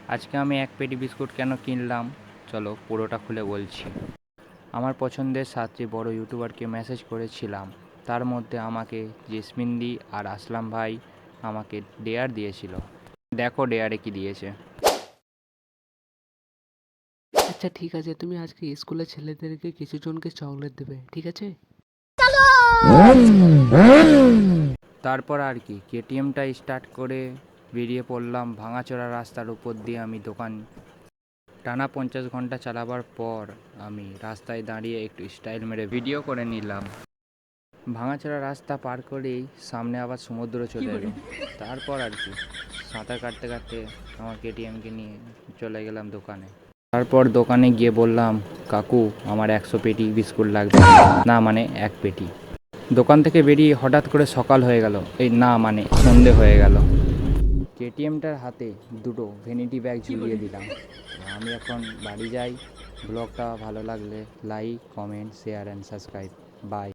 আজকে আমি এক পেটি বিস্কুট কেন কিনলাম চলো পুরোটা খুলে বলছি। আমার পছন্দের 7টি বড় ইউটিউবারকে মেসেজ করেছিলাম, তার মধ্যে আমাকে জেসমিনদি আর আসলাম ভাই আমাকে ডেয়ার দিয়েছিল। দেখো ডেয়ারে কি দিয়েছে। আচ্ছা ঠিক আছে, তুমি আজকে স্কুলের ছেলেদেরকে কিছু জনকে চকলেট দেবে, ঠিক আছে? তারপর আর কি, কেটিএমটা স্টার্ট করে বেরিয়ে পড়লাম ভাঙাচোরা রাস্তার উপর দিয়ে। আমি দোকান টানা 50 ঘন্টা চালাবার পর আমি রাস্তায় দাঁড়িয়ে একটু স্টাইল মেরে ভিডিও করে নিলাম। ভাঙাচোরা রাস্তা পার করেই সামনে আবার সমুদ্র চলে এলো। তারপর আর কি, সাঁতার কাটতে কাটতে আমার কেটিএমকে নিয়ে চলে গেলাম দোকানে। তারপর দোকানে গিয়ে বললাম, কাকু আমার 100 পেটি বিস্কুট লাগবে। না মানে 1 পেটি। দোকান থেকে বেরিয়ে হঠাৎ করে সকাল হয়ে গেল, এই না মানে সন্ধে হয়ে গেল। কেটিএমটার হাতে দুটো ভ্যানিটি ব্যাগ ঝুলিয়ে দিলাম। আমি এখন বাড়ি যাই। ব্লগটা ভালো লাগলে like, comment, share and subscribe. By.